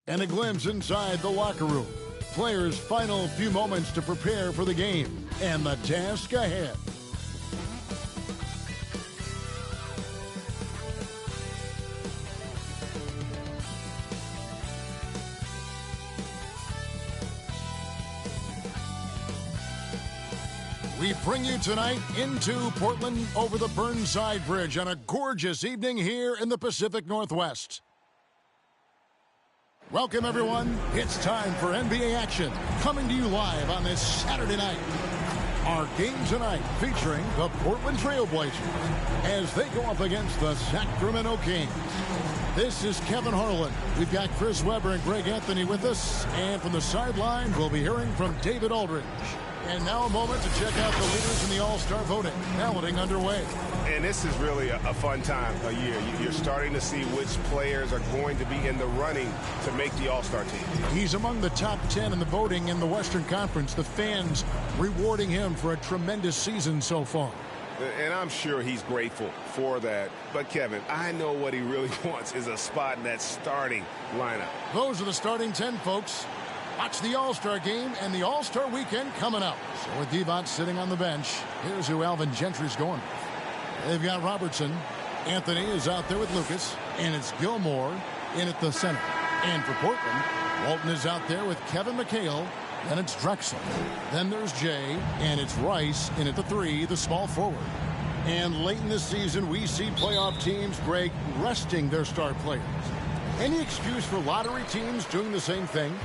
And a glimpse inside the locker room. Players' final few moments to prepare for the game and the task ahead. We bring you tonight into Portland over the Burnside Bridge on a gorgeous evening here in the Pacific Northwest. Welcome, everyone. It's time for NBA action, coming to you live on this Saturday night. Our game tonight featuring the Portland Trail Blazers as they go up against the Sacramento Kings. This is Kevin Harlan. We've got Chris Webber and Greg Anthony with us. And from the sideline, we'll be hearing from David Aldridge. And now a moment to check out the leaders in the All-Star voting. Balloting underway. And this is really a fun time of year. You're starting to see which players are going to be in the running to make the All-Star team. He's among the top 10 in the voting in the Western Conference. The fans rewarding him for a tremendous season so far. And I'm sure he's grateful for that. But, Kevin, I know what he really wants is a spot in that starting lineup. Those are the starting 10, folks. Watch the All-Star game and the All-Star weekend coming up. So with Divac sitting on the bench, here's who Alvin Gentry's going with. They've got Robertson. Anthony is out there with Lucas. And it's Gilmore in at the center. And for Portland, Walton is out there with Kevin McHale. Then it's Drexel. Then there's Jay. And it's Rice in at the 3, the small forward. And late in the season, we see playoff teams, Greg, resting their star players. Any excuse for lottery teams doing the same thing?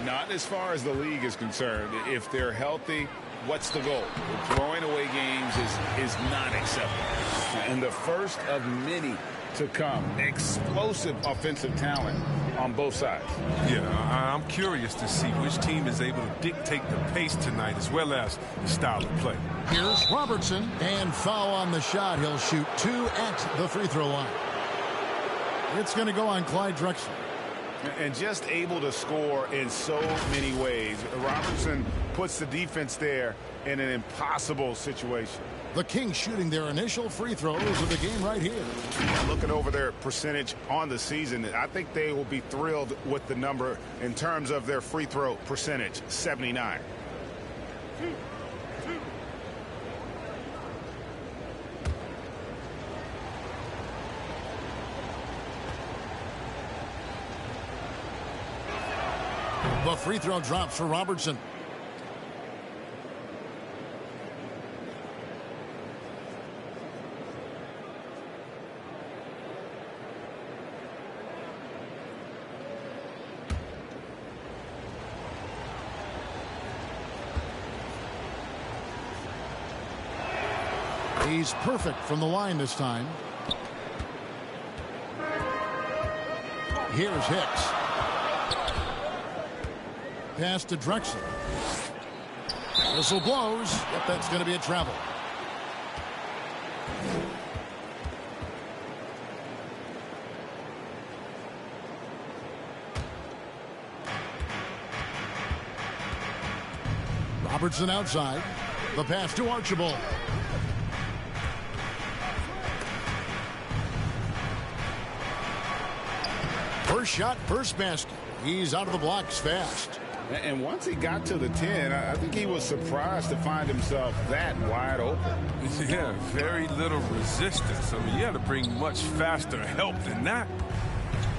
Not as far as the league is concerned. If they're healthy, what's the goal? Throwing away games is not acceptable. And the first of many to come. Explosive offensive talent on both sides. Yeah, I'm curious to see which team is able to dictate the pace tonight as well as the style of play. Here's Robertson. And foul on the shot. He'll shoot 2 at the free throw line. It's going to go on Clyde Drexler. And just able to score in so many ways. Robertson puts the defense there in an impossible situation. The Kings shooting their initial free throws of the game right here. Looking over their percentage on the season, I think they will be thrilled with the number in terms of their free throw percentage, 79. The free throw drops for Robertson. He's perfect from the line this time. Here's Hicks. Pass to Drexler. Whistle blows. Yep, that's going to be a travel. Robertson outside. The pass to Archibald. First shot, first basket. He's out of the blocks fast. And once he got to the 10, I think he was surprised to find himself that wide open. Yeah, very little resistance. I mean, you had to bring much faster help than that.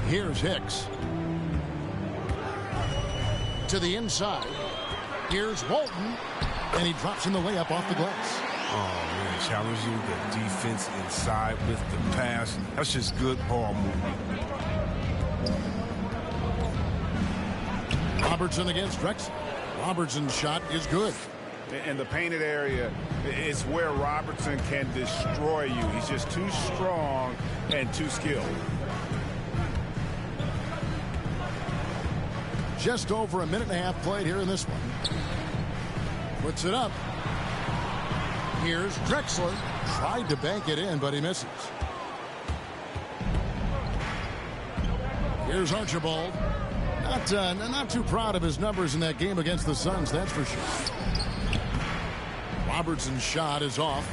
Here's Hicks. To the inside. Here's Walton. And he drops in the layup off the glass. Oh, man, challenging the defense inside with the pass. That's just good ball movement. Robertson against Drexler. Robertson's shot is good. In the painted area, it's where Robertson can destroy you. He's just too strong and too skilled. Just over a minute and a half played here in this one. Puts it up. Here's Drexler. Tried to bank it in, but he misses. Here's Archibald. Not too proud of his numbers in that game against the Suns, that's for sure. Robertson's shot is off.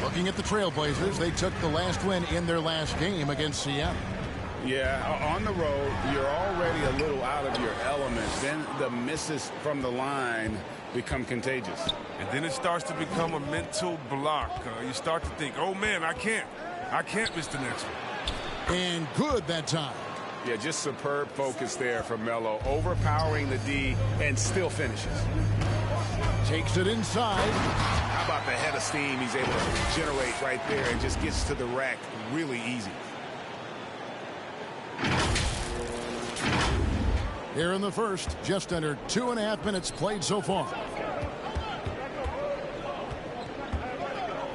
Looking at the Trailblazers, they took the last win in their last game against Seattle. Yeah, on the road, you're already a little out of your element. Then the misses from the line become contagious. And then it starts to become a mental block. You start to think, oh, man, I can't miss the next one. And good that time. Yeah, just superb focus there from Melo, overpowering the D and still finishes. Takes it inside. How about the head of steam he's able to generate right there and just gets to the rack really easy. Here in the first, just under 2.5 minutes played so far.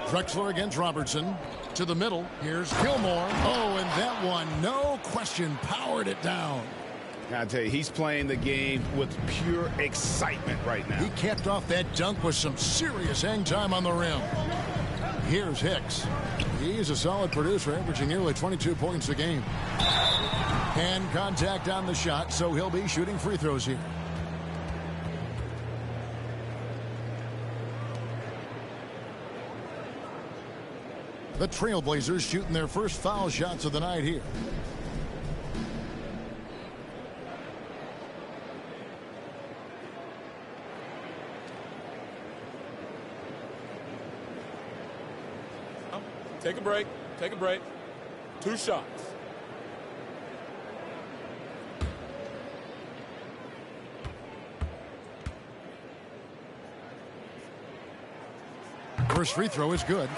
Drexler against Robertson. To the middle. Here's Gilmore. Oh, and that one, no question, powered it down. I tell you, he's playing the game with pure excitement right now. He capped off that dunk with some serious hang time on the rim. Here's Hicks. He's a solid producer, averaging nearly 22 points a game. Hand contact on the shot, so he'll be shooting free throws here. The Trailblazers shooting their first foul shots of the night here. Take a break. Take a break. 2 shots. First free throw is good.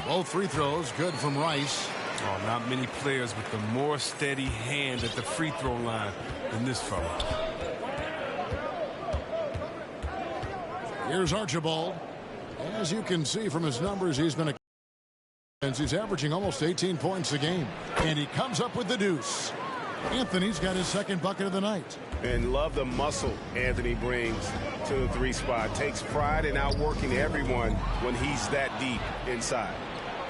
Both free throws good from Rice. Oh, not many players with a more steady hand at the free throw line than this fella. Here's Archibald. As you can see from his numbers, he's been he's averaging almost 18 points a game. And he comes up with the deuce. Anthony's got his second bucket of the night. And love the muscle Anthony brings to the three spot. Takes pride in outworking everyone when he's that deep inside.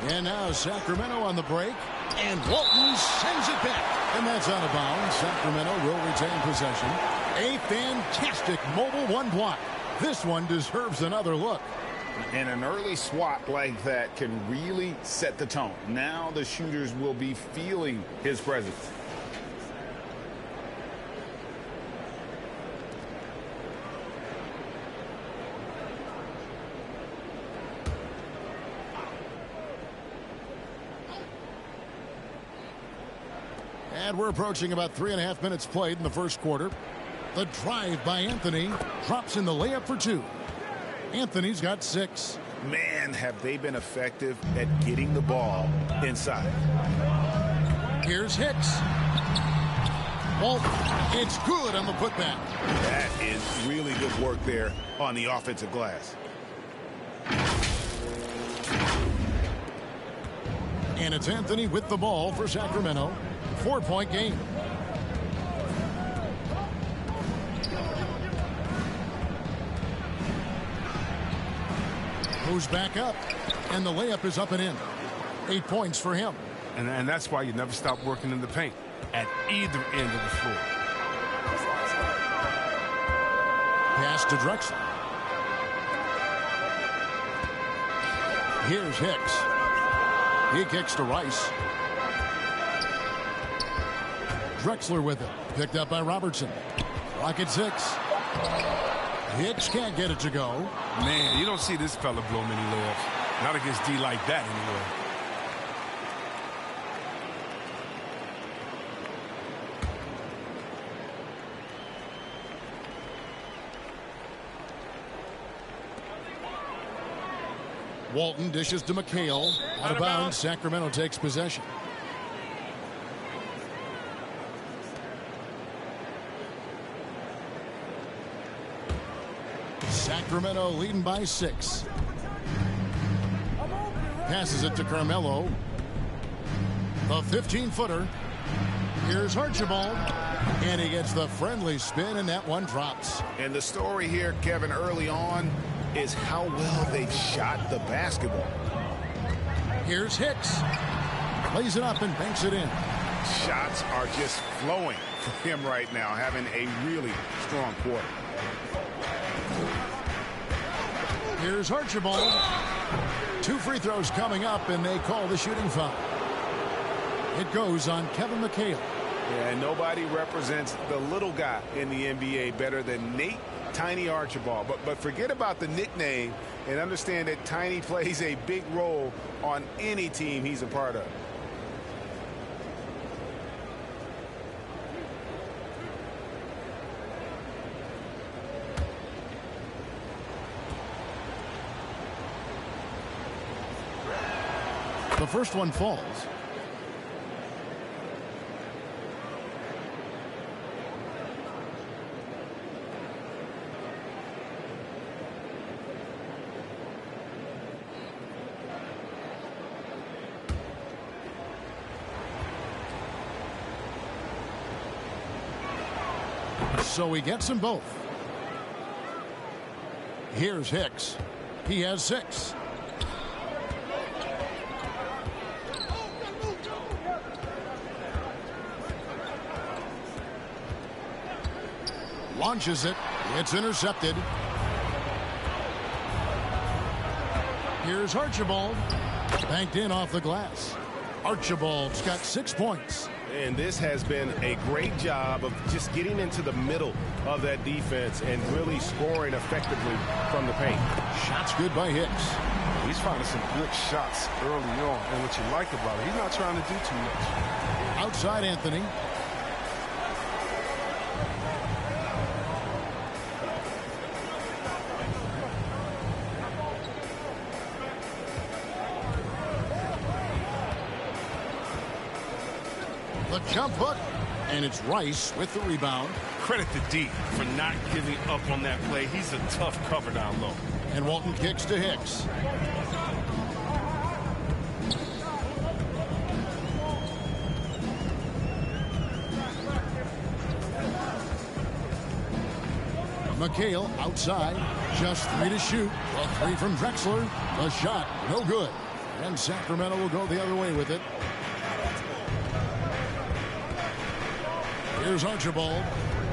And now Sacramento on the break. And Walton sends it back. And that's out of bounds. Sacramento will retain possession. A fantastic mobile one block. This one deserves another look. And an early swat like that can really set the tone. Now the shooters will be feeling his presence. And we're approaching about 3.5 minutes played in the first quarter. The drive by Anthony drops in the layup for two. Anthony's got 6. Man, have they been effective at getting the ball inside. Here's Hicks. Walton, it's good on the putback. That is really good work there on the offensive glass. And it's Anthony with the ball for Sacramento. 4-point game. Goes back up, and the layup is up and in. 8 points for him. And that's why you never stop working in the paint at either end of the floor. Pass to Drexler. Here's Hicks. He kicks to Rice. Drexler with it. Picked up by Robertson. Clock at 6. Hicks can't get it to go. Man, you don't see this fella blow many layups. Not against D like that anyway. Walton dishes to McHale. Out of bounds. Sacramento takes possession. Sacramento leading by 6. Passes it to Carmelo. The 15-footer. Here's Archibald. And he gets the friendly spin, and that one drops. And the story here, Kevin, early on is how well they've shot the basketball. Here's Hicks. Plays it up and banks it in. Shots are just flowing for him right now, having a really strong quarter. Here's Archibald. 2 free throws coming up, and they call the shooting foul. It goes on Kevin McHale. Yeah, and nobody represents the little guy in the NBA better than Nate Tiny Archibald. But forget about the nickname and understand that Tiny plays a big role on any team he's a part of. The first one falls. So he gets them both. Here's Hicks. He has 6. Launches it. It's intercepted. Here's Archibald. Banked in off the glass. Archibald's got 6 points. And this has been a great job of just getting into the middle of that defense and really scoring effectively from the paint. Shots good by Hicks. He's finding some good shots early on. And what you like about it, he's not trying to do too much. Outside Anthony. The jump hook, and it's Rice with the rebound. Credit to D for not giving up on that play. He's a tough cover down low. And Walton kicks to Hicks. McHale outside. Just 3 to shoot. A 3 from Drexler. The shot, no good. And Sacramento will go the other way with it. Here's Archibald.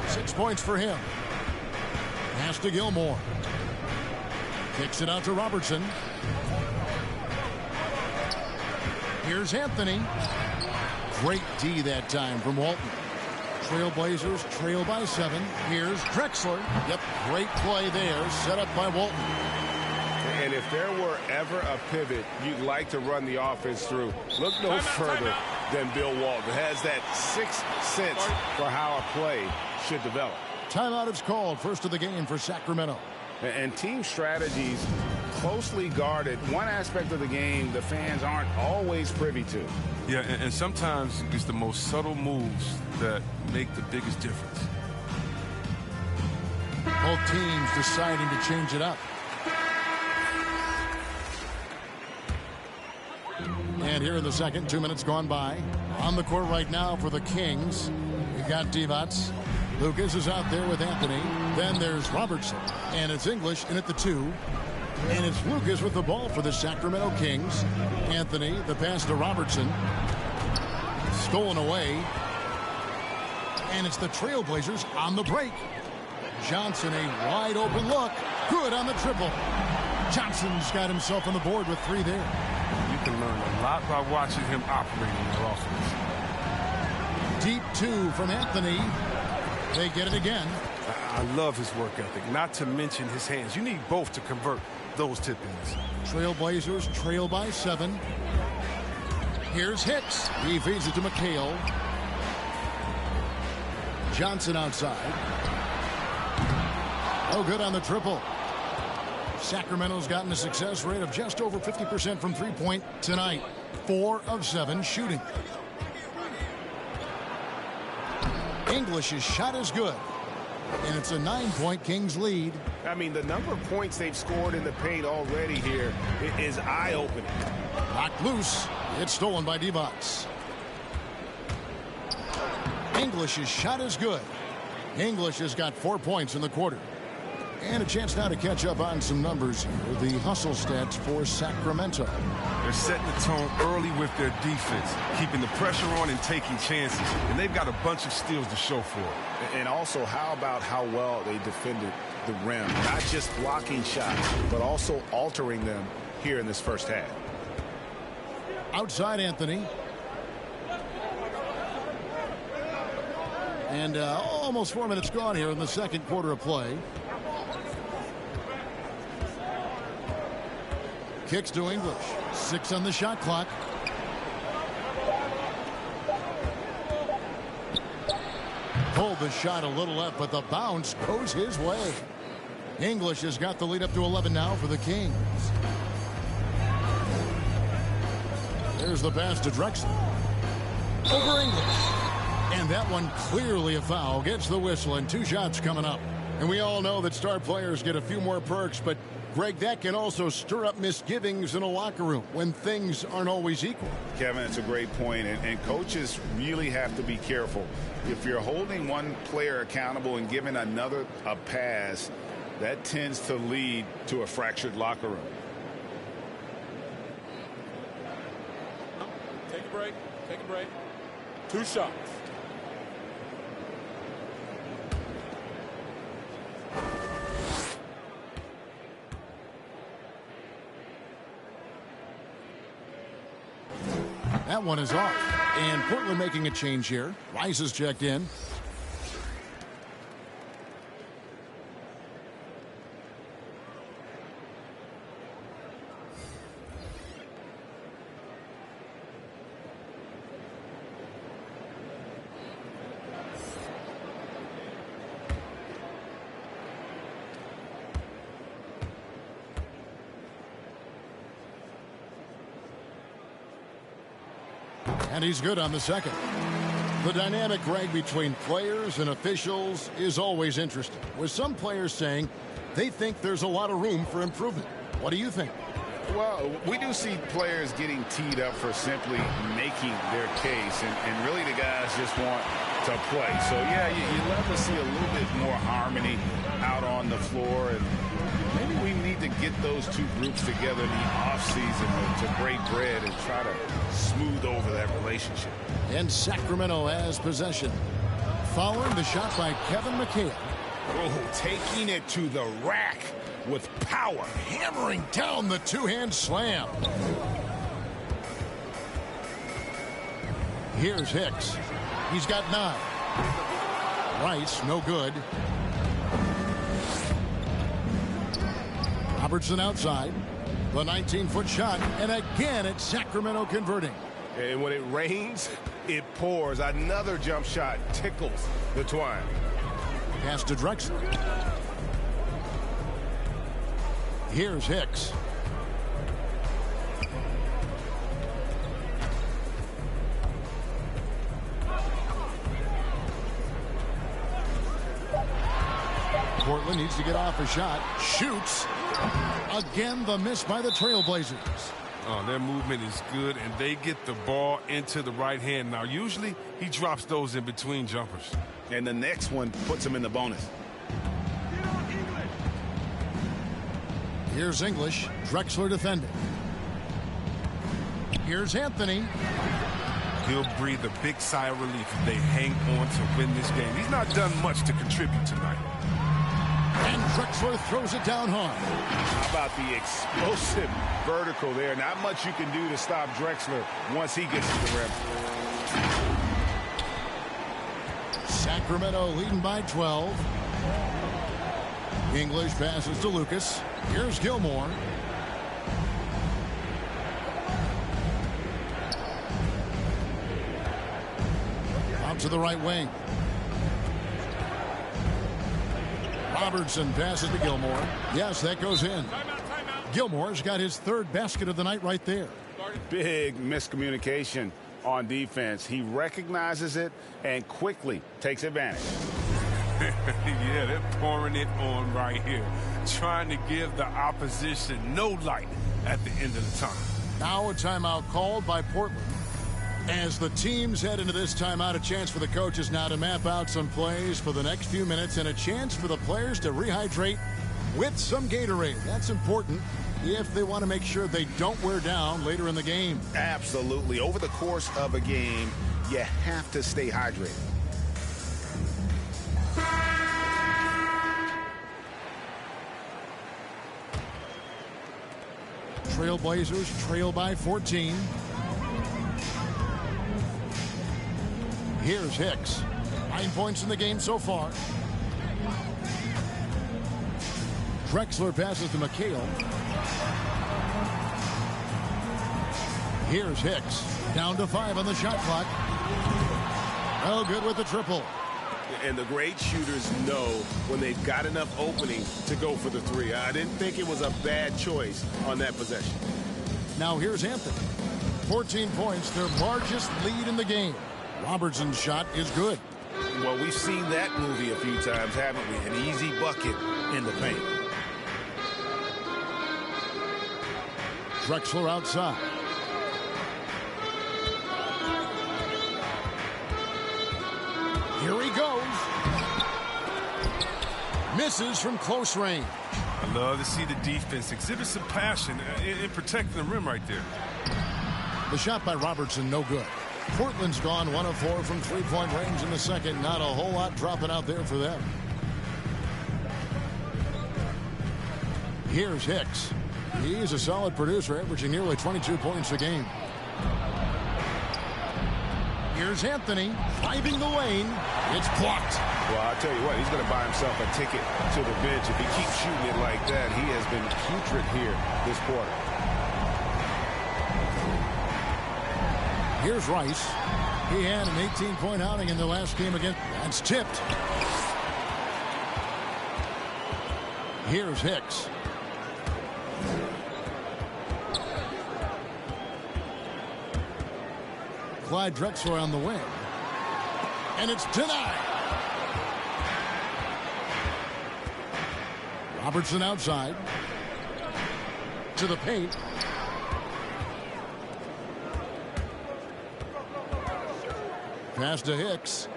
6 points for him. Pass to Gilmore. Kicks it out to Robertson. Here's Anthony. Great D that time from Walton. Trailblazers trail by 7. Here's Drexler. Yep, great play there, set up by Walton. And if there were ever a pivot you'd like to run the offense through, look no further than Bill Walton. Has that 6th sense for how a play should develop. Timeout is called, first of the game for Sacramento. And team strategies closely guarded. One aspect of the game the fans aren't always privy to. Yeah, and sometimes it's the most subtle moves that make the biggest difference. Both teams deciding to change it up. And here in the second, 2 minutes gone by. On the court right now for the Kings, we've got Divac. Lucas is out there with Anthony. Then there's Robertson. And it's English in at the 2. And it's Lucas with the ball for the Sacramento Kings. Anthony, the pass to Robertson. Stolen away. And it's the Trailblazers on the break. Johnson, a wide open look. Good on the triple. Johnson's got himself on the board with 3 there. You can learn a lot by watching him operate in their offense. Deep 2 from Anthony. They get it again. I love his work ethic, not to mention his hands. You need both to convert those tip-ins. Trailblazers trail by 7. Here's Hicks. He feeds it to McHale. Johnson outside. Oh, good on the triple. Sacramento's gotten a success rate of just over 50% from three-point tonight. 4 of 7 shooting. English's shot is good. And it's a 9-point Kings lead. I mean, the number of points they've scored in the paint already here is eye-opening. Knocked loose. It's stolen by Divac. English's shot is good. English has got 4 points in the quarter. And a chance now to catch up on some numbers here. The hustle stats for Sacramento. They're setting the tone early with their defense, keeping the pressure on and taking chances. And they've got a bunch of steals to show for it. And also, how about how well they defended the rim? Not just blocking shots, but also altering them here in this first half. Outside Anthony. And almost 4 minutes gone here in the second quarter of play. Kicks to English. 6 on the shot clock. Pulled the shot a little left, but the bounce goes his way. English has got the lead up to 11 now for the Kings. There's the pass to Drexler. Over English. And that one clearly a foul. Gets the whistle, and 2 shots coming up. And we all know that star players get a few more perks, but Greg, that can also stir up misgivings in a locker room when things aren't always equal. Kevin, it's a great point, and coaches really have to be careful. If you're holding one player accountable and giving another a pass, that tends to lead to a fractured locker room. Take a break. Take a break. 2 shots. That one is off. And Portland making a change here. Rice is checked in. And he's good on the second. The dynamic, Greg, between players and officials is always interesting, with some players saying they think there's a lot of room for improvement. What do you think? Well, we do see players getting teed up for simply making their case, and really the guys just want to play. So, yeah, you love to see a little bit more harmony out on the floor, and maybe we need to get those two groups together in the offseason to break bread and try to smooth over that relationship. And Sacramento has possession. Following the shot by Kevin McHale. Oh, taking it to the rack with power. Hammering down the two-hand slam. Here's Hicks. He's got 9. Rice, no good. Robertson outside. The 19-foot shot. And again, it's Sacramento converting. And when it rains, it pours. Another jump shot tickles the twine. Pass to Drexler. Here's Hicks. Portland needs to get off a shot. Shoots. Again, the miss by the Trailblazers. Oh, their movement is good, and they get the ball into the right hand. Now, usually he drops those in between jumpers. And the next one puts him in the bonus. Here's English. Drexler defending. Here's Anthony. He'll breathe a big sigh of relief if they hang on to win this game. He's not done much to contribute tonight. And Drexler throws it down hard. How about the explosive vertical there? Not much you can do to stop Drexler once he gets to the rim. Sacramento leading by 12. English passes to Lucas. Here's Gilmore. Out to the right wing. Robertson passes to Gilmore. Yes, that goes in. Gilmore's got his 3rd basket of the night right there. Big miscommunication on defense. He recognizes it and quickly takes advantage. Yeah, they're pouring it on right here. Trying to give the opposition no light at the end of the time. Now a timeout called by Portland. As the teams head into this timeout, a chance for the coaches now to map out some plays for the next few minutes and a chance for the players to rehydrate with some Gatorade. That's important if they want to make sure they don't wear down later in the game. Absolutely. Over the course of a game, you have to stay hydrated. Trailblazers trail by 14. Here's Hicks. 9 points in the game so far. Drexler passes to McHale. Here's Hicks. Down to 5 on the shot clock. Oh, good with the triple. And the great shooters know when they've got enough opening to go for the 3. I didn't think it was a bad choice on that possession. Now here's Anthony. 14 points, their largest lead in the game. Robertson's shot is good. Well, we've seen that movie a few times, haven't we? An easy bucket in the paint. Drexler outside. Here he goes. Misses from close range. I love to see the defense exhibit some passion in protecting the rim right there. The shot by Robertson, no good. Portland's gone 1 of 4 from 3-point range in the second. Not a whole lot dropping out there for them. Here's Hicks. He's a solid producer, averaging nearly 22 points a game. Here's Anthony, driving the lane. It's blocked. Well, I'll tell you what, he's going to buy himself a ticket to the bench. If he keeps shooting it like that, he has been putrid here this quarter. Here's Rice. He had an 18-point outing in the last game again. That's tipped. Here's Hicks. Clyde Drexler on the wing. And it's denied. Robertson outside. To the paint. Pass to Hicks.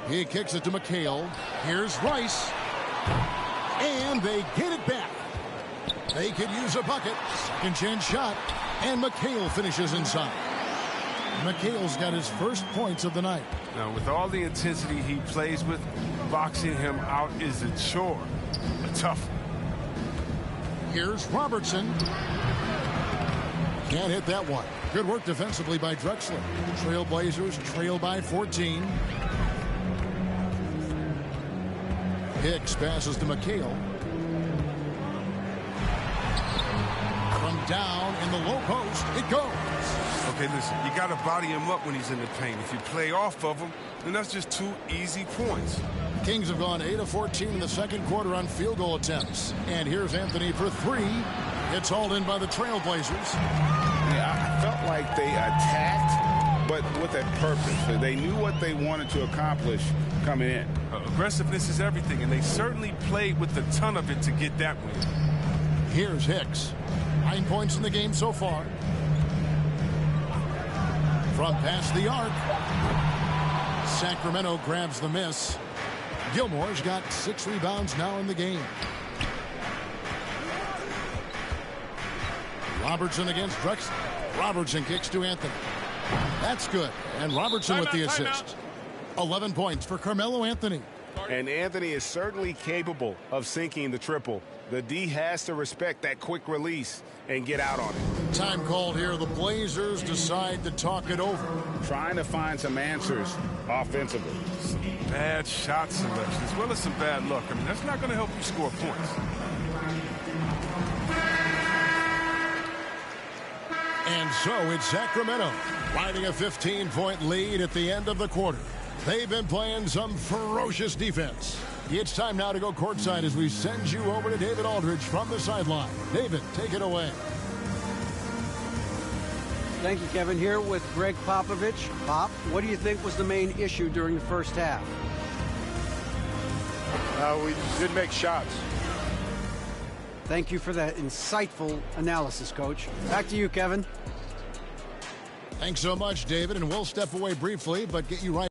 He kicks it to McHale. Here's Rice. And they get it back. They could use a bucket. Second chance shot. And McHale finishes inside. McHale's got his first points of the night. Now, with all the intensity he plays with, boxing him out is a chore. A tough one. Here's Robertson. Can't hit that one. Good work defensively by Drexler. Trailblazers trail by 14. Hicks passes to McHale. From down in the low post, it goes. Okay, listen, you got to body him up when he's in the paint. If you play off of him, then that's just 2 easy points. Kings have gone 8 of 14 in the second quarter on field goal attempts. And here's Anthony for 3. It's hauled in by the Trailblazers. Yeah, I felt like they attacked, but with a purpose. They knew what they wanted to accomplish coming in. Aggressiveness is everything, and they certainly played with a ton of it to get that win. Here's Hicks. 9 points in the game so far. From past the arc. Sacramento grabs the miss. Gilmore's got 6 rebounds now in the game. Robertson against Drexler. Robertson kicks to Anthony. That's good. And Robertson with the assist. 11 points for Carmelo Anthony. And Anthony is certainly capable of sinking the triple. The D has to respect that quick release and get out on it. Time called here. The Blazers decide to talk it over. Trying to find some answers offensively. Bad shot selection, as well as some bad luck. I mean, that's not going to help you score points. And so it's Sacramento riding a 15-point lead at the end of the quarter. They've been playing some ferocious defense. It's time now to go courtside as we send you over to David Aldridge from the sideline. David, take it away. Thank you, Kevin. Here with Greg Popovich. Pop, what do you think was the main issue during the first half? We didn't make shots. Thank you for that insightful analysis, Coach. Back to you, Kevin. Thanks so much, David, and we'll step away briefly, but get you right.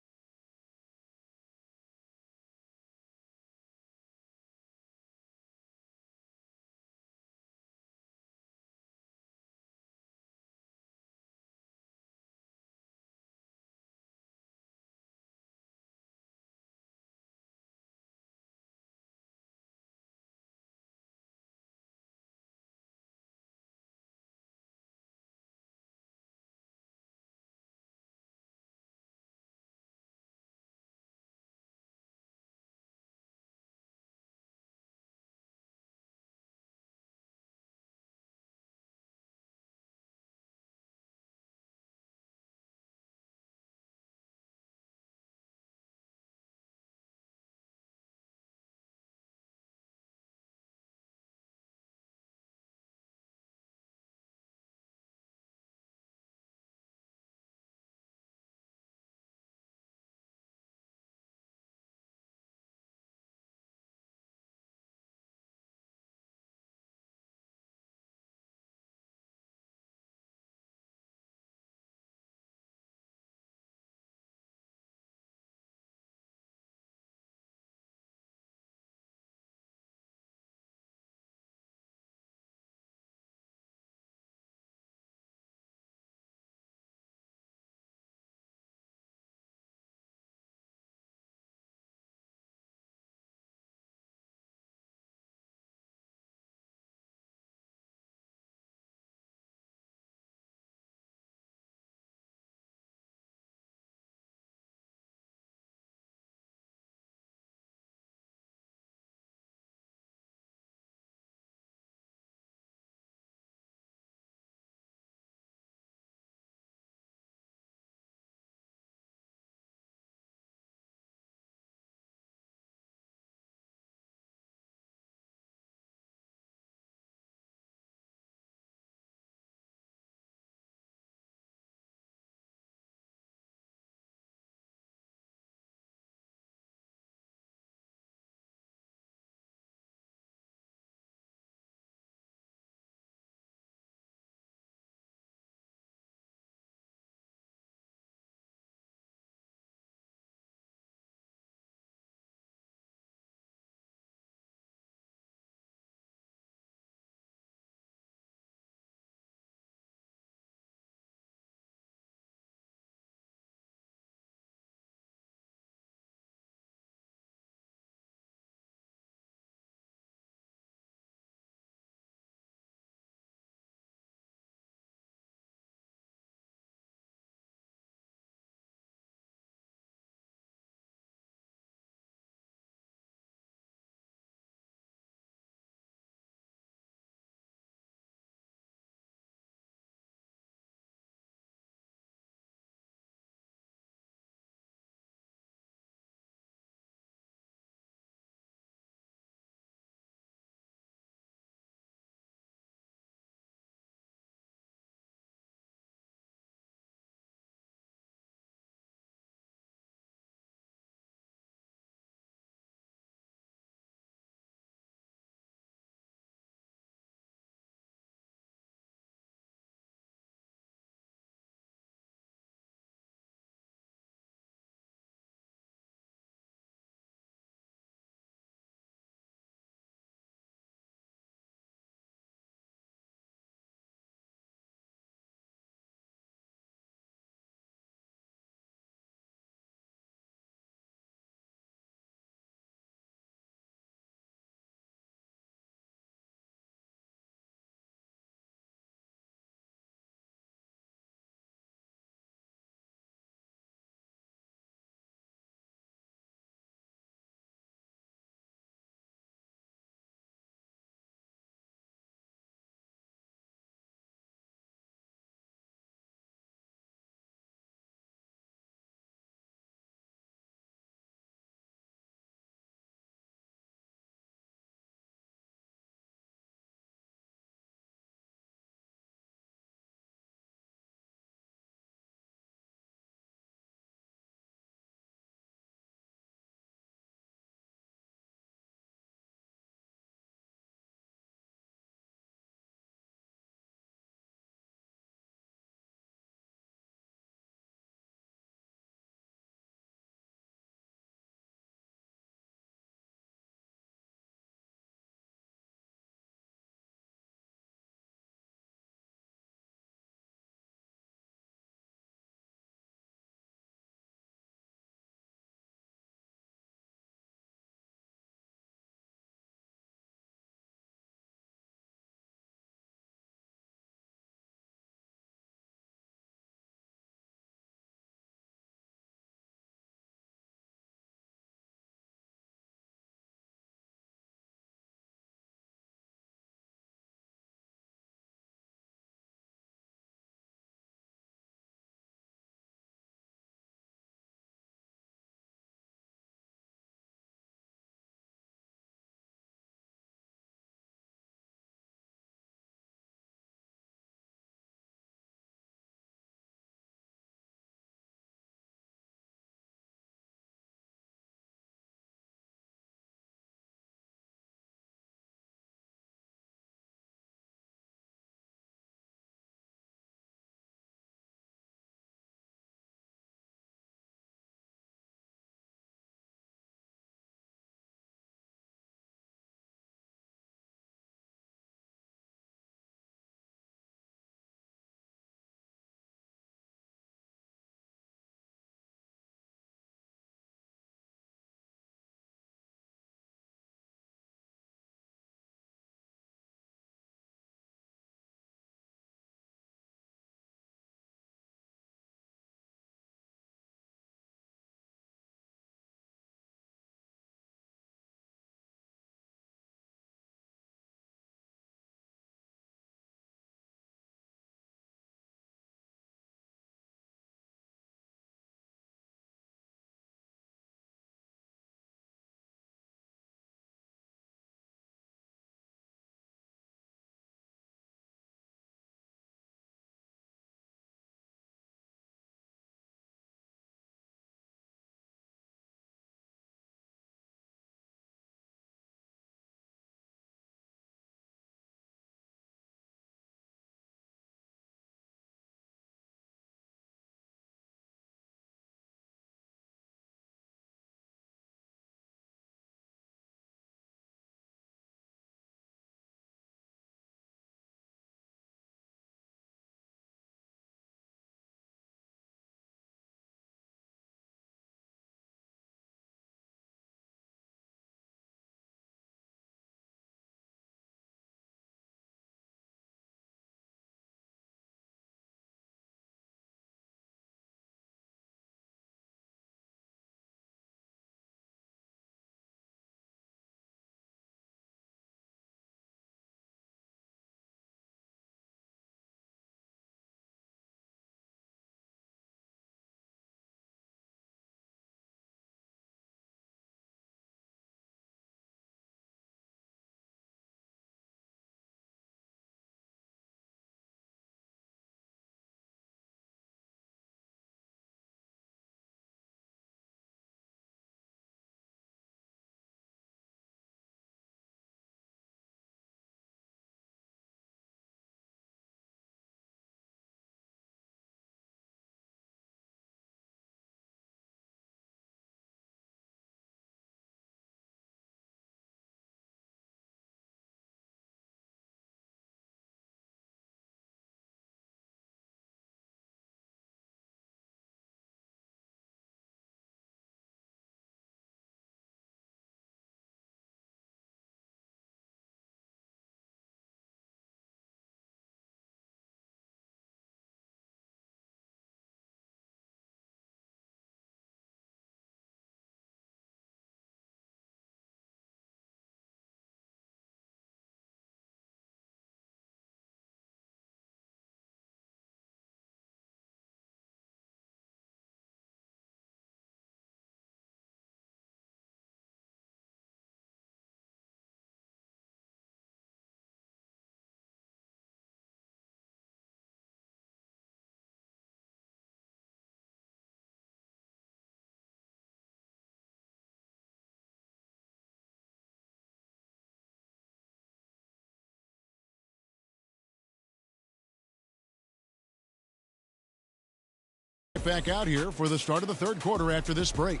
back out here for the start of the third quarter after this break.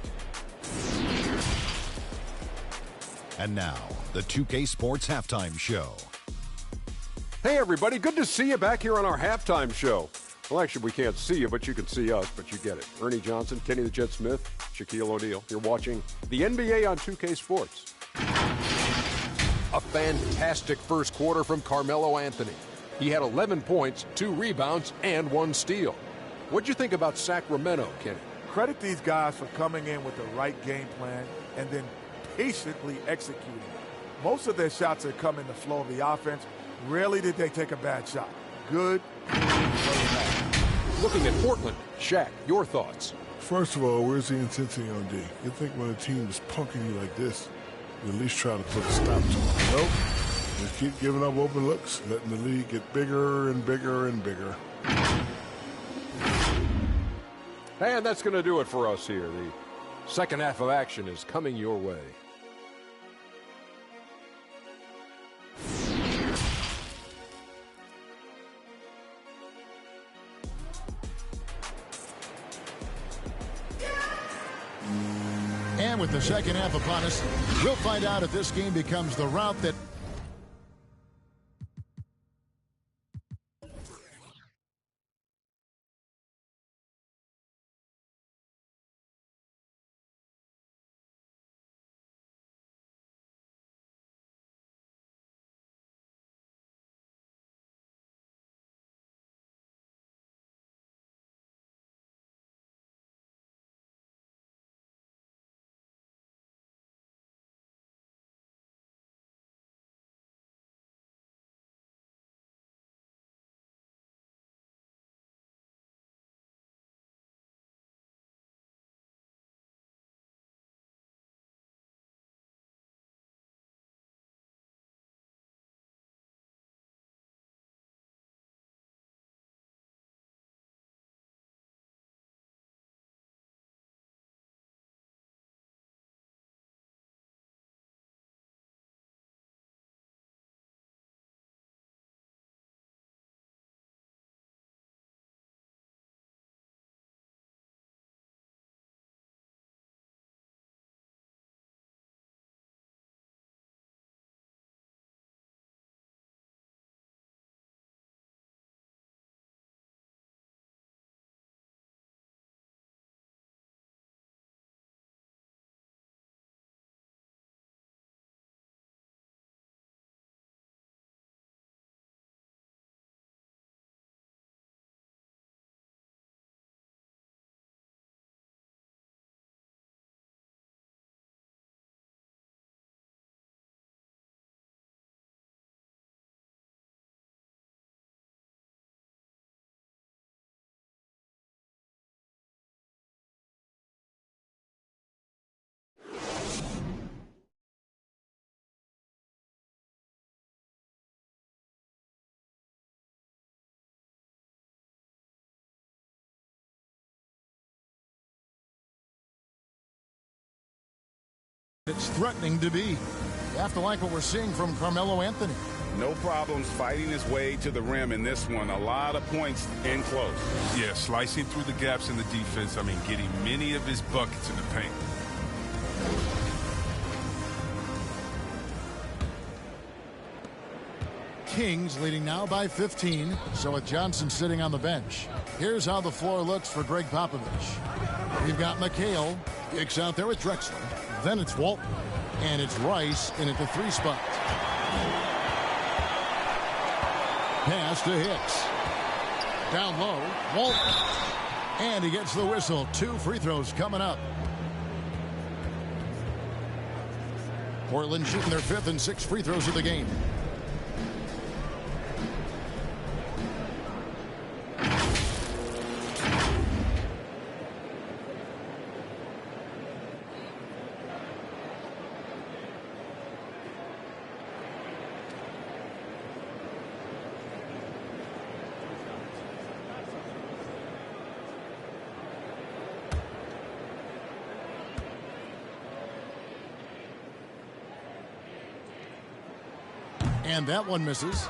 And now, the 2K Sports Halftime Show. Hey, everybody. Good to see you back here on our halftime show. Well, actually, we can't see you, but you can see us, but you get it. Ernie Johnson, Kenny the Jet Smith, Shaquille O'Neal. You're watching the NBA on 2K Sports. A fantastic first quarter from Carmelo Anthony. He had 11 points, 2 rebounds, and 1 steal. What'd you think about Sacramento, Kenny? Credit these guys for coming in with the right game plan and then patiently executing. Most of their shots have come in the flow of the offense. Rarely did they take a bad shot. Good. Looking at Portland, Shaq, your thoughts? First of all, where's the intensity on D? You think when a team is punking you like this, you at least try to put a stop to it. Nope. Just keep giving up open looks, letting the league get bigger and bigger and bigger. And that's going to do it for us here. The second half of action is coming your way. And with the second half upon us, we'll find out if this game becomes the route that it's threatening to be. You have to like what we're seeing from Carmelo Anthony. No problems fighting his way to the rim in this one. A lot of points in close. Yeah, slicing through the gaps in the defense. I mean, getting many of his buckets in the paint. Kings leading now by 15. So with Johnson sitting on the bench, here's how the floor looks for Greg Popovich. We've got McHale. Kicks out there with Drexler. Then it's Walton. And it's Rice in at the 3 spot. Pass to Hicks. Down low. Walton. And he gets the whistle. 2 free throws coming up. Portland shooting their 5th and 6th free throws of the game. And that one misses.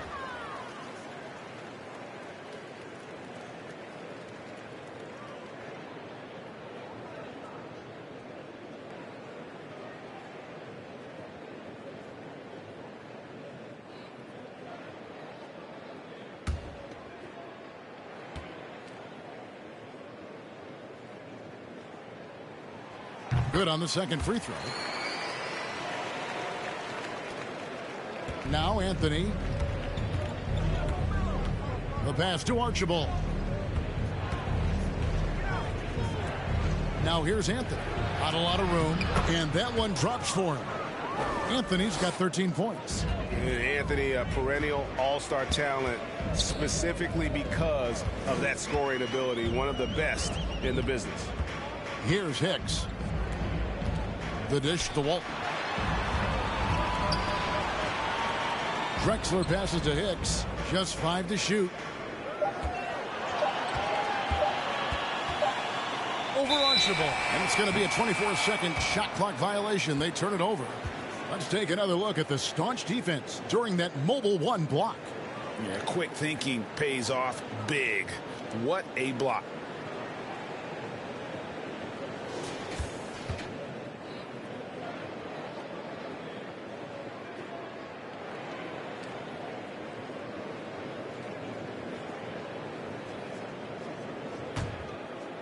Good on the second free throw. Now Anthony. The pass to Archibald. Now here's Anthony. Not a lot of room, and that one drops for him. Anthony's got 13 points. Anthony, a perennial all-star talent, specifically because of that scoring ability, one of the best in the business. Here's Hicks. The dish to Walton. Drexler passes to Hicks. Just 5 to shoot. Over Archibald. And it's going to be a 24-second shot clock violation. They turn it over. Let's take another look at the staunch defense during that mobile one block. Yeah, quick thinking pays off big. What a block.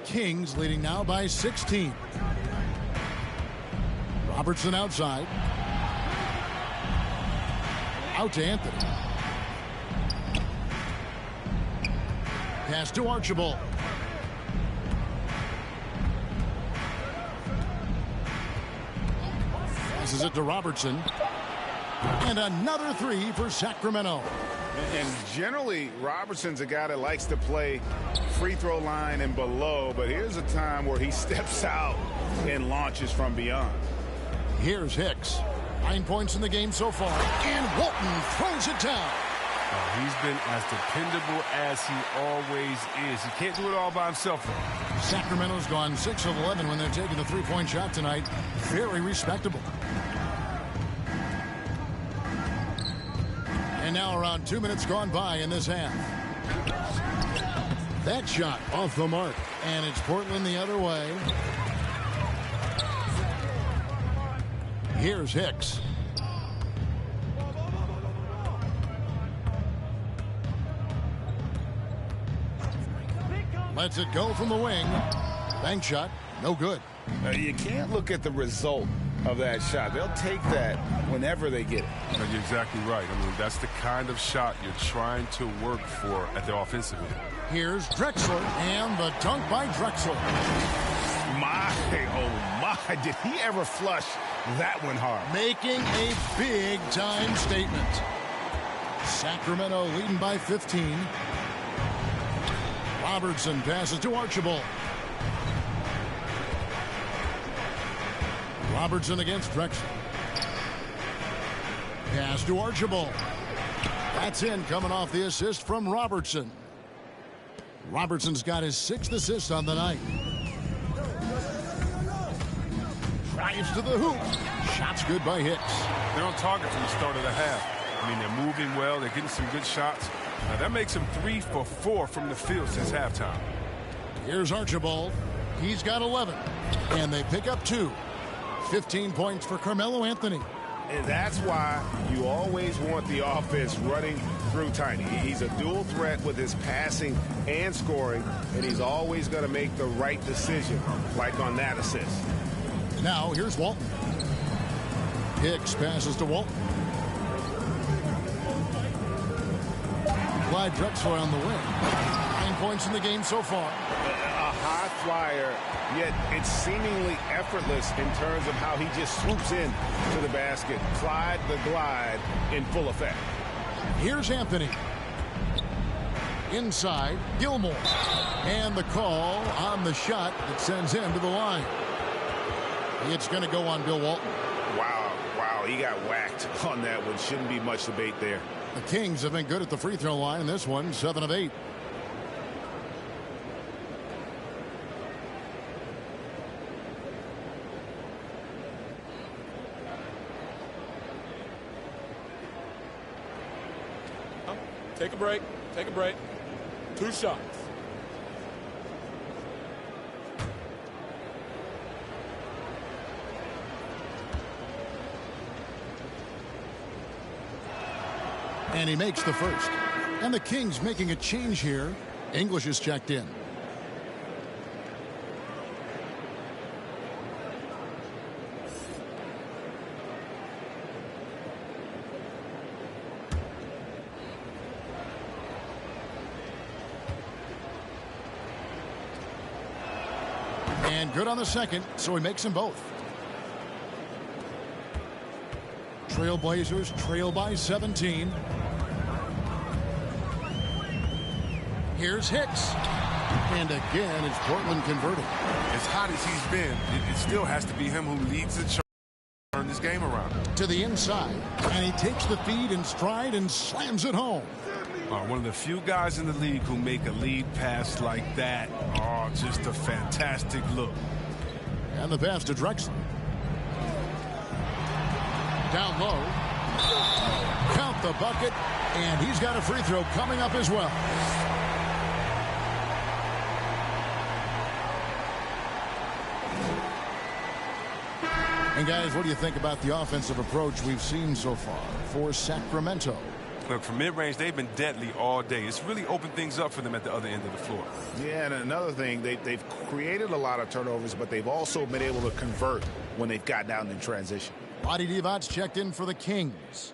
Kings leading now by 16. Robertson outside. Out to Anthony. Pass to Archibald. Passes it to Robertson. And another three for Sacramento. And generally, Robertson's a guy that likes to play free throw line and below, but here's a time where he steps out and launches from beyond. Here's Hicks. 9 points in the game so far, and Walton throws it down. He's been as dependable as he always is. He can't do it all by himself. Sacramento's gone 6 of 11 when they're taking the three-point shot tonight. Very respectable. And now around 2 minutes gone by in this half. That shot off the mark. And it's Portland the other way. Here's Hicks. Lets it go from the wing. Bank shot. No good. You can't look at the result of that shot. They'll take that whenever they get it. You're exactly right. I mean, that's the kind of shot you're trying to work for at the offensive end. Here's Drexler, and the dunk by Drexler. Oh my, did he ever flush that one hard? Making a big-time statement. Sacramento leading by 15. Robertson passes to Archibald. Robertson against Drexler. Pass to Archibald. That's in, coming off the assist from Robertson. Robertson's got his 6th assist on the night. Drives to the hoop. Shot's good by Hicks. They're on target from the start of the half. I mean, they're moving well. They're getting some good shots. That makes him 3 for 4 from the field since halftime. Here's Archibald. He's got 11. And they pick up 2. 15 points for Carmelo Anthony. And that's why you always want the offense running through Tiny. He's a dual threat with his passing and scoring, and he's always going to make the right decision, like on that assist. Now, here's Walton. Hicks passes to Walton. Clyde Drexler on the wing. 9 points in the game so far. A high flyer, yet it's seemingly effortless in terms of how he just swoops in to the basket. Clyde the glide in full effect. Here's Anthony. Inside, Gilmore. And the call on the shot that sends him to the line. It's going to go on Bill Walton. Wow, he got whacked on that one. Shouldn't be much debate there. The Kings have been good at the free throw line in this one, 7 of 8. Take a break. Take a break. 2 shots. And he makes the first. And the Kings making a change here. English is checked in. And good on the second, so he makes them both. Trailblazers trail by 17. Here's Hicks. And again, it's Portland converting. As hot as he's been, it still has to be him who leads the charge to turn this game around. To the inside, and he takes the feed in stride and slams it home. One of the few guys in the league who make a lead pass like that. Oh, just a fantastic look. And the pass to Drexler. Down low. Count the bucket, and he's got a free throw coming up as well. And guys, what do you think about the offensive approach we've seen so far for Sacramento? Look, from mid-range, they've been deadly all day. It's really opened things up for them at the other end of the floor. Yeah, and another thing, they've created a lot of turnovers, but they've also been able to convert when they've gotten out in transition. Vlade Divac checked in for the Kings.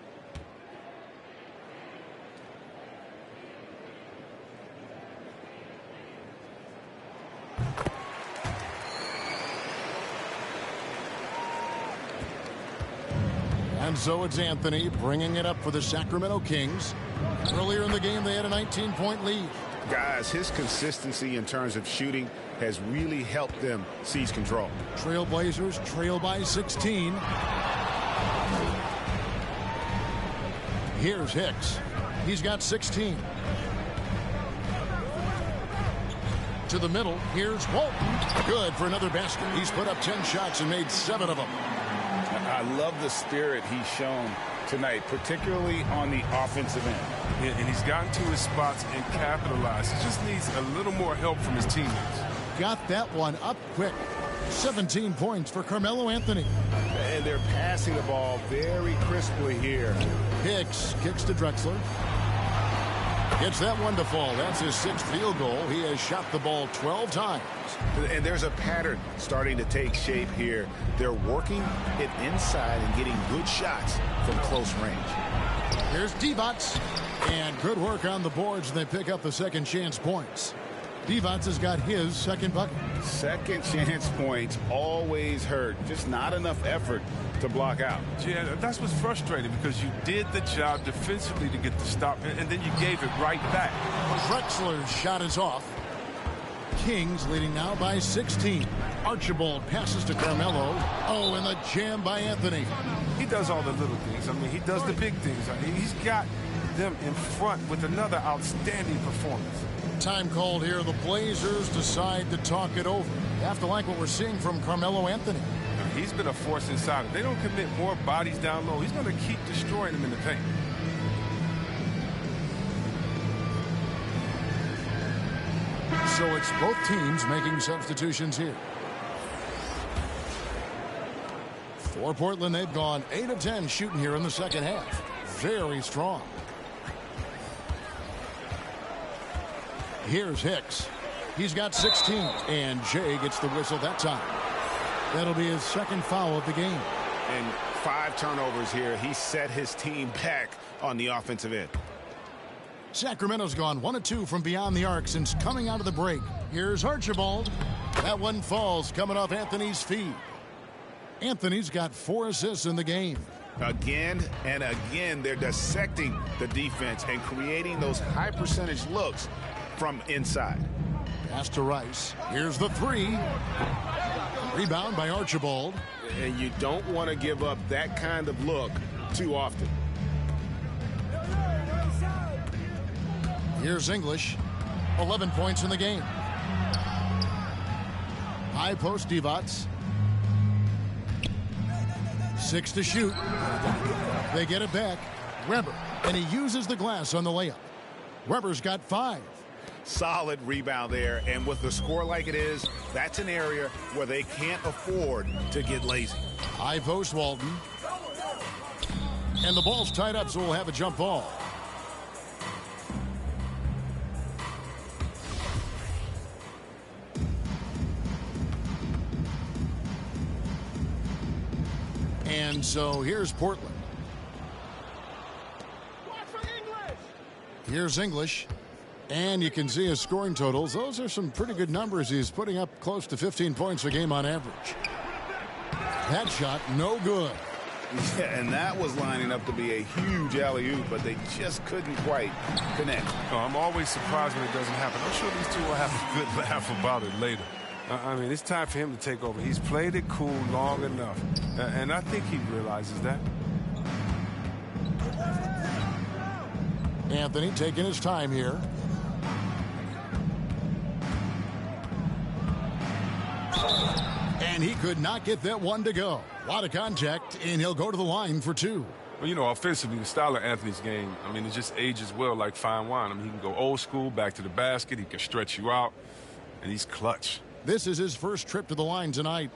And so it's Anthony bringing it up for the Sacramento Kings. Earlier in the game, they had a 19-point lead. Guys, his consistency in terms of shooting has really helped them seize control. Trailblazers trail by 16. Here's Hicks. He's got 16. To the middle. Here's Walton. Good for another basket. He's put up 10 shots and made 7 of them. I love the spirit he's shown tonight, particularly on the offensive end. Yeah, and he's gotten to his spots and capitalized. He just needs a little more help from his teammates. Got that one up quick. 17 points for Carmelo Anthony. And they're passing the ball very crisply here. Hicks kicks to Drexler. Gets that one to fall. That's his 6th field goal. He has shot the ball 12 times. And there's a pattern starting to take shape here. They're working it inside and getting good shots from close range. Here's Divac. And good work on the boards. And they pick up the second chance points. Divac has got his second bucket. Second chance points always hurt. Just not enough effort to block out. Yeah, that's what's frustrating because you did the job defensively to get the stop, and then you gave it right back. Drexler's shot is off. Kings leading now by 16. Archibald passes to Carmelo. Oh, and the jam by Anthony. He does all the little things. I mean, he does the big things. I mean, he's got them in front with another outstanding performance. Time called here. The Blazers decide to talk it over. You have to like what we're seeing from Carmelo Anthony. He's been a force inside. If they don't commit more bodies down low, he's going to keep destroying them in the paint. So it's both teams making substitutions here. For Portland, they've gone 8 of 10 shooting here in the second half. Very strong. Here's Hicks. He's got 16. And Jay gets the whistle that time. That'll be his second foul of the game. And 5 turnovers here. He set his team back on the offensive end. Sacramento's gone 1 of 2 from beyond the arc since coming out of the break. Here's Archibald. That one falls coming off Anthony's feet. Anthony's got 4 assists in the game. Again and again, they're dissecting the defense and creating those high percentage looks from inside. Pass to Rice. Here's the 3. Rebound by Archibald. And you don't want to give up that kind of look too often. Here's English. 11 points in the game. High post Divac. 6 to shoot. They get it back. Weber. And he uses the glass on the layup. Weber's got 5. Solid rebound there, and with the score like it is, that's an area where they can't afford to get lazy. High post Walton. And the ball's tied up, so we'll have a jump ball. And so here's Portland. Here's English. And you can see his scoring totals. Those are some pretty good numbers. He's putting up close to 15 points a game on average. That shot, no good. Yeah, and that was lining up to be a huge alley-oop, but they just couldn't quite connect. Oh, I'm always surprised when it doesn't happen. I'm sure these two will have a good laugh about it later. I mean, it's time for him to take over. He's played it cool long enough, and I think he realizes that. Anthony taking his time here. And he could not get that one to go. A lot of contact, and he'll go to the line for two. Well, you know, offensively, the style of Anthony's game, I mean, it just ages well like fine wine. I mean, he can go old school, back to the basket. He can stretch you out, and he's clutch. This is his first trip to the line tonight.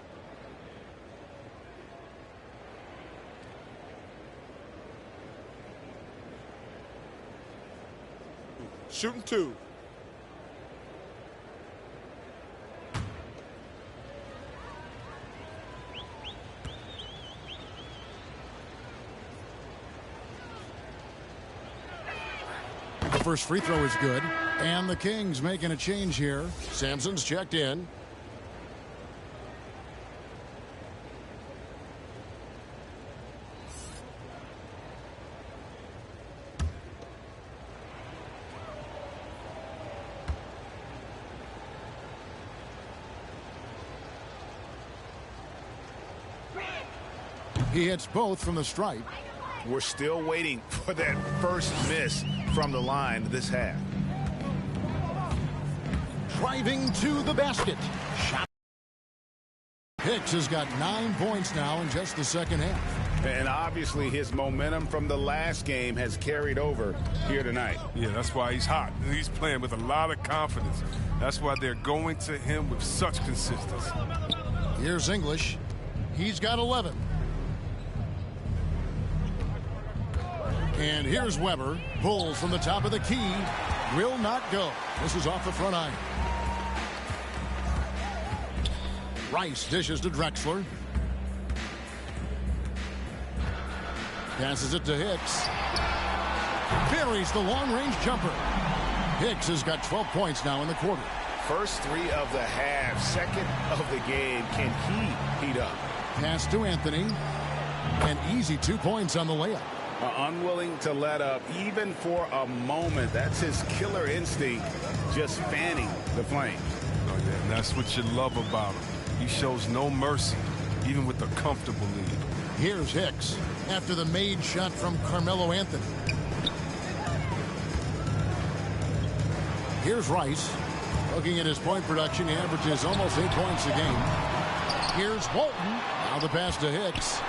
Shooting two. The first free throw is good. And the Kings making a change here. Sampson's checked in. He hits both from the stripe. We're still waiting for that first miss from the line this half. Driving to the basket. Shot. Hicks has got 9 points now in just the second half. And obviously his momentum from the last game has carried over here tonight. Yeah, that's why he's hot. He's playing with a lot of confidence. That's why they're going to him with such consistency. Here's English. He's got 11. And here's Weber. Pulls from the top of the key. Will not go. This is off the front iron. Rice dishes to Drexler. Passes it to Hicks. Buries the long-range jumper. Hicks has got 12 points now in the quarter. First three of the half, second of the game. Can he heat up? Pass to Anthony. An easy 2 points on the layup. Unwilling to let up even for a moment. That's his killer instinct, just fanning the flame. Oh, yeah, and that's what you love about him. He shows no mercy, even with a comfortable lead. Here's Hicks after the made shot from Carmelo Anthony. Here's Rice. Looking at his point production, he averages almost 8 points a game. Here's Walton. Now the pass to Hicks.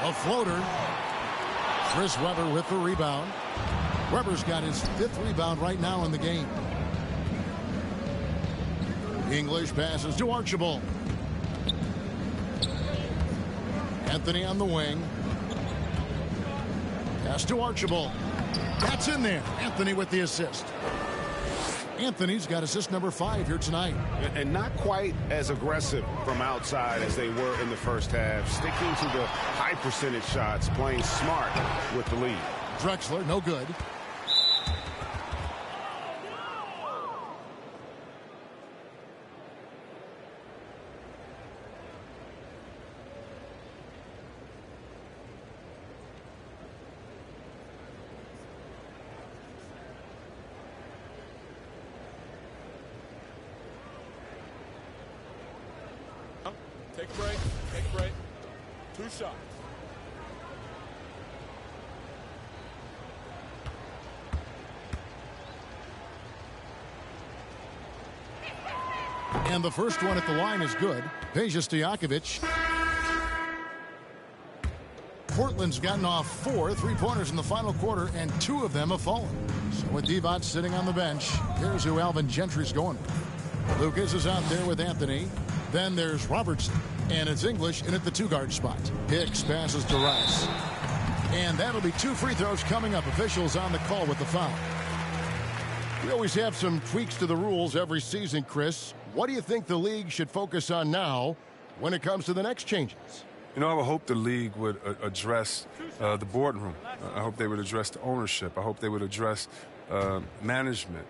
A floater. Chris Webber with the rebound. Webber's got his 5th rebound right now in the game. English passes to Archibald. Anthony on the wing. Pass to Archibald. That's in there. Anthony with the assist. Anthony's got assist number 5 here tonight. And not quite as aggressive from outside as they were in the first half. Sticking to the high percentage shots, playing smart with the lead. Drexler, no good. Take a break. Take a break. 2 shots. And the first one at the line is good. Peja Stojakovic. Portland's gotten off 4 3-pointers in the final quarter, and 2 of them have fallen. So with Divac sitting on the bench, here's who Alvin Gentry's going with. Lucas is out there with Anthony. Then there's Robertson, and it's English in at the 2-guard spot. Hicks passes to Rice. And that'll be 2 free throws coming up. Officials on the call with the foul. We always have some tweaks to the rules every season, Chris. What do you think the league should focus on now when it comes to the next changes. You know, I would hope the league would address the boardroom. I hope they would address the ownership. I hope they would address management.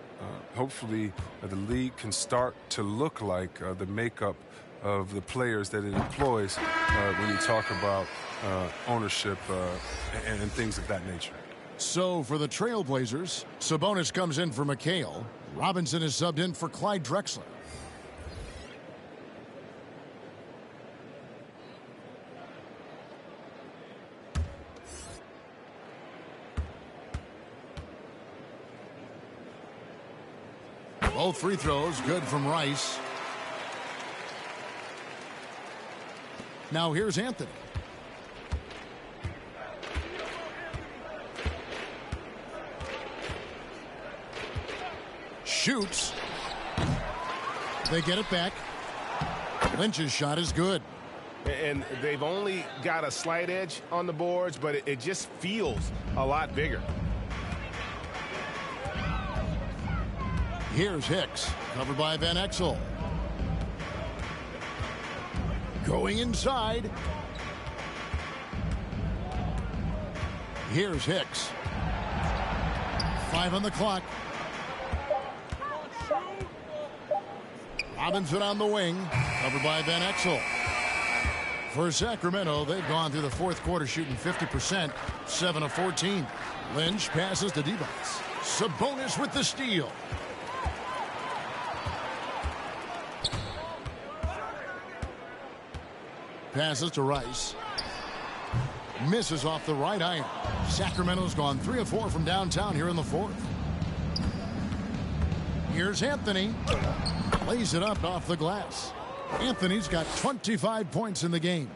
Hopefully, the league can start to look like the makeup of the players that it employs when you talk about ownership and things of that nature. So for the Trailblazers, Sabonis comes in for McHale. Robinson is subbed in for Clyde Drexler. Both free throws good from Rice. Now here's Anthony. Shoots. They get it back. Lynch's shot is good. And they've only got a slight edge on the boards, but it just feels a lot bigger. Here's Hicks, covered by Van Exel. Going inside. Here's Hicks. 5 on the clock. Robinson on the wing, covered by Van Exel. For Sacramento, they've gone through the fourth quarter shooting 50%, 7 of 14. Lynch passes to Divac. Sabonis with the steal. Passes to Rice. Misses off the right iron. Sacramento's gone 3 of 4 from downtown here in the fourth. Here's Anthony. Lays it up off the glass. Anthony's got 25 points in the game.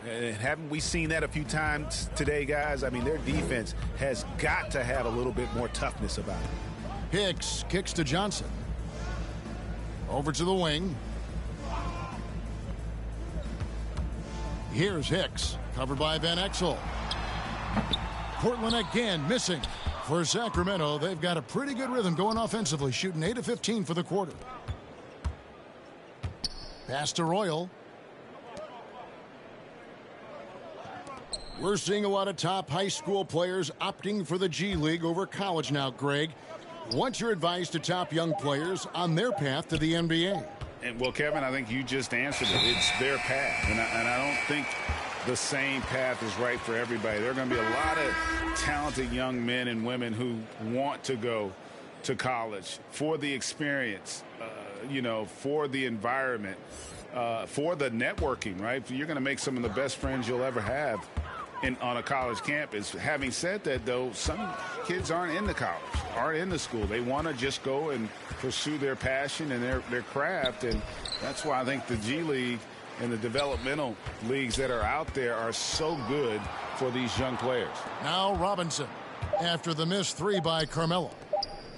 And haven't we seen that a few times today, guys? I mean, their defense has got to have a little bit more toughness about it. Hicks kicks to Johnson. Over to the wing. Here's Hicks, covered by Van Exel. Portland again missing. For Sacramento, they've got a pretty good rhythm going offensively, shooting 8 of 15 for the quarter. Pass to Royal. We're seeing a lot of top high school players opting for the G League over college now, Greg. What's your advice to top young players on their path to the NBA? And, well, Kevin, I think you just answered it. It's their path. And I don't think the same path is right for everybody. There are going to be a lot of talented young men and women who want to go to college for the experience, for the environment, for the networking, right? You're going to make some of the best friends you'll ever have on a college campus. Having said that, though, some kids aren't in the college, aren't in the school. They want to just go and pursue their passion and their craft, and that's why I think the G League and the developmental leagues that are out there are so good for these young players. Now Robinson, after the missed 3 by Carmelo.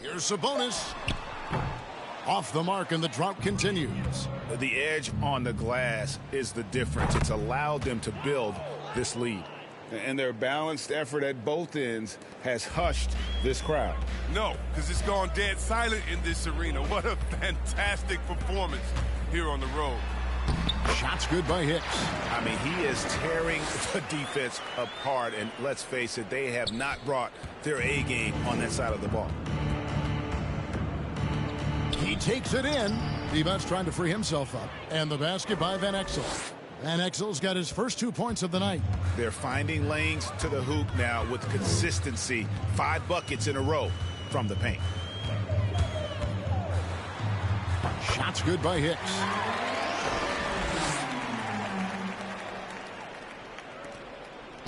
Here's Sabonis. Off the mark, and the drought continues. The edge on the glass is the difference. It's allowed them to build this lead. And their balanced effort at both ends has hushed this crowd. No, because it's gone dead silent in this arena. What a fantastic performance here on the road. Shots good by Hicks. I mean, he is tearing the defense apart, and let's face it, they have not brought their A game on that side of the ball. He takes it in. Devon's trying to free himself up. And the basket by Van Exel. Van Exel's got his first 2 points of the night. They're finding lanes to the hoop now with consistency. 5 buckets in a row from the paint. Shots good by Hicks.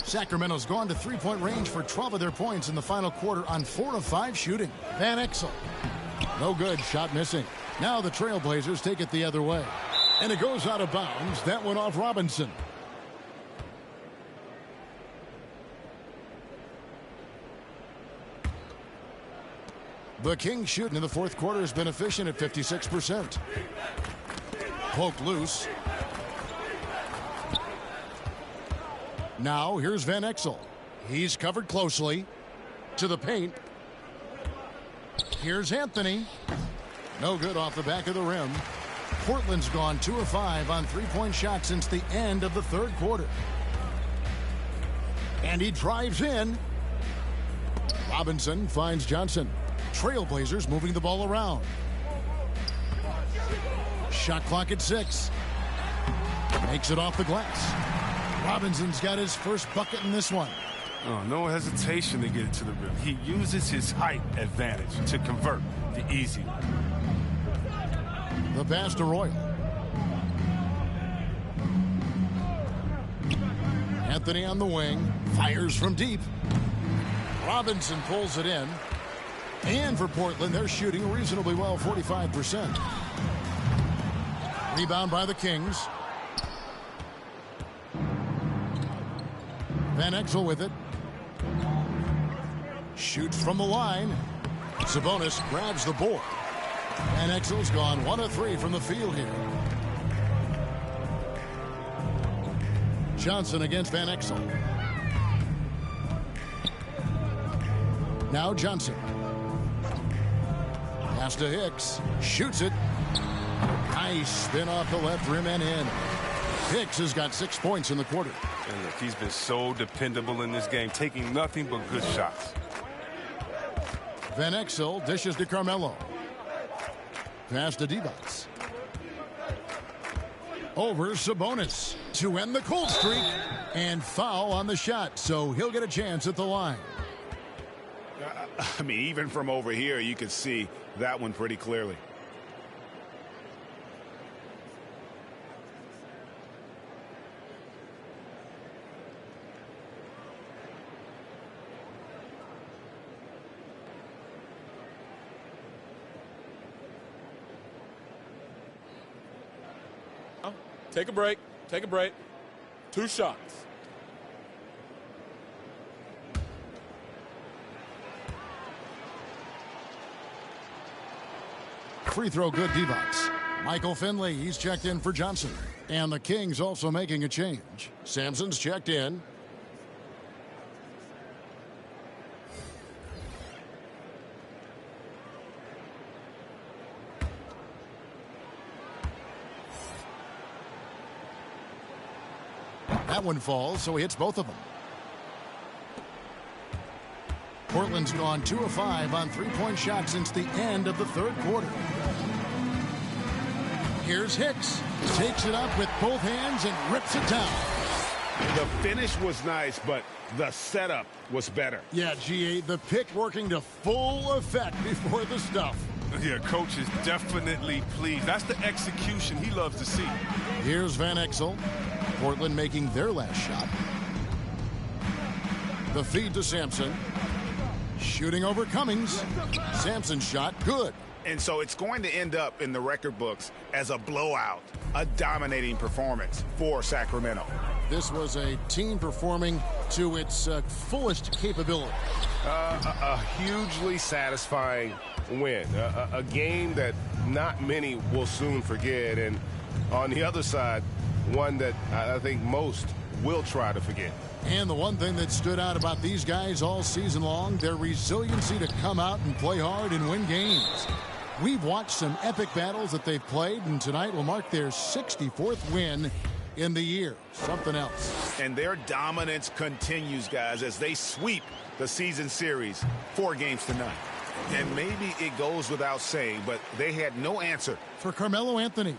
Sacramento's gone to three-point range for 12 of their points in the final quarter on 4 of 5 shooting. Van Exel. No good. Shot missing. Now the Trailblazers take it the other way. And it goes out of bounds. That went off Robinson. The Kings shooting in the fourth quarter has been efficient at 56%. Poked loose. Now here's Van Exel. He's covered closely. To the paint. Here's Anthony. No good off the back of the rim. Portland's gone 2 of 5 on three-point shots since the end of the third quarter. And he drives in. Robinson finds Johnson. Trailblazers moving the ball around. Shot clock at 6. Makes it off the glass. Robinson's got his first bucket in this one. Oh, no hesitation to get it to the rim. He uses his height advantage to convert the easy one. The pass to Royal. Anthony on the wing. Fires from deep. Robinson pulls it in. And for Portland, they're shooting reasonably well, 45%. Rebound by the Kings. Van Exel with it. Shoots from the line. Sabonis grabs the board. Van Exel's gone 1 of 3 from the field here. Johnson against Van Exel. Now Johnson. Pass to Hicks. Shoots it. Nice spin off the left rim and in. Hicks has got 6 points in the quarter. And look, he's been so dependable in this game, taking nothing but good shots. Van Exel dishes to Carmelo. Pass to Divac. Over Sabonis to end the cold streak. And foul on the shot, so he'll get a chance at the line. I mean, even from over here, you could see that one pretty clearly. Take a break. Take a break. 2 shots. Free throw good, Divac. Michael Finley, he's checked in for Johnson. And the Kings also making a change. Sampson's checked in. That one falls, so he hits both of them. Portland's gone 2 of 5 on three-point shots since the end of the third quarter. Here's Hicks. Takes it up with both hands and rips it down. The finish was nice, but the setup was better. Yeah, GA, the pick working to full effect before the stuff. Yeah, coach is definitely pleased. That's the execution he loves to see. Here's Van Exel. Portland making their last shot. The feed to Sampson. Shooting over Cummings. Sampson's shot, good. And so it's going to end up in the record books as a blowout, a dominating performance for Sacramento. This was a team performing to its fullest capability. A hugely satisfying win. A game that not many will soon forget. And on the other side, one that I think most will try to forget. And the one thing that stood out about these guys all season long, their resiliency to come out and play hard and win games. We've watched some epic battles that they've played, and tonight will mark their 64th win in the year. Something else. And their dominance continues, guys, as they sweep the season series 4 games to none. And maybe it goes without saying, but they had no answer for Carmelo Anthony.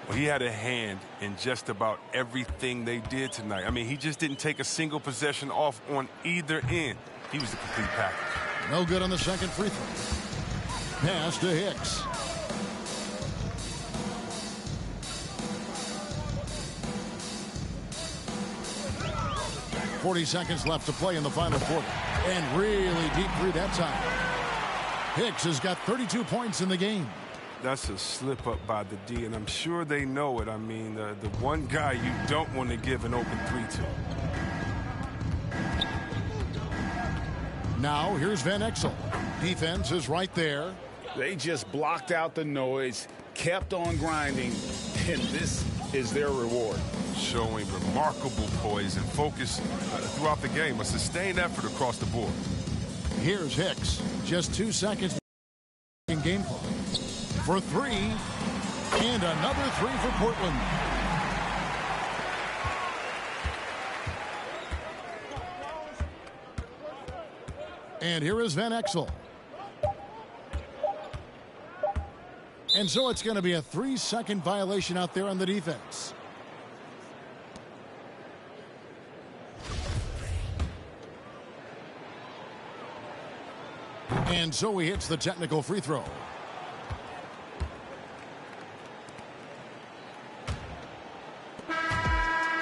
Well, he had a hand in just about everything they did tonight. I mean, he just didn't take a single possession off on either end. He was a complete package. No good on the second free throw. Pass to Hicks. .40 seconds left to play in the final quarter. And really deep three that time. Hicks has got 32 points in the game. That's a slip up by the D, and I'm sure they know it. I mean, the one guy you don't want to give an open 3 to. Now here's Van Exel. Defense is right there. They just blocked out the noise, kept on grinding, and this is their reward. Showing remarkable poise and focus throughout the game. A sustained effort across the board. Here's Hicks. Just 2 seconds in game clock. For 3. And another 3 for Portland. And here is Van Exel. And so it's going to be a 3-second violation out there on the defense. And so he hits the technical free throw.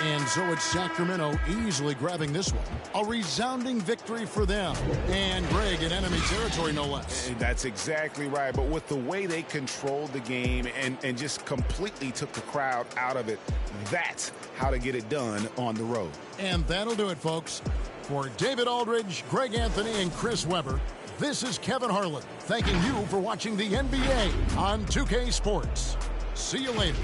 And so it's Sacramento easily grabbing this one. A resounding victory for them. And Greg in enemy territory, no less. That's exactly right. But with the way they controlled the game and just completely took the crowd out of it, that's how to get it done on the road. And that'll do it, folks. For David Aldridge, Greg Anthony, and Chris Webber, this is Kevin Harlan thanking you for watching the NBA on 2K Sports. See you later.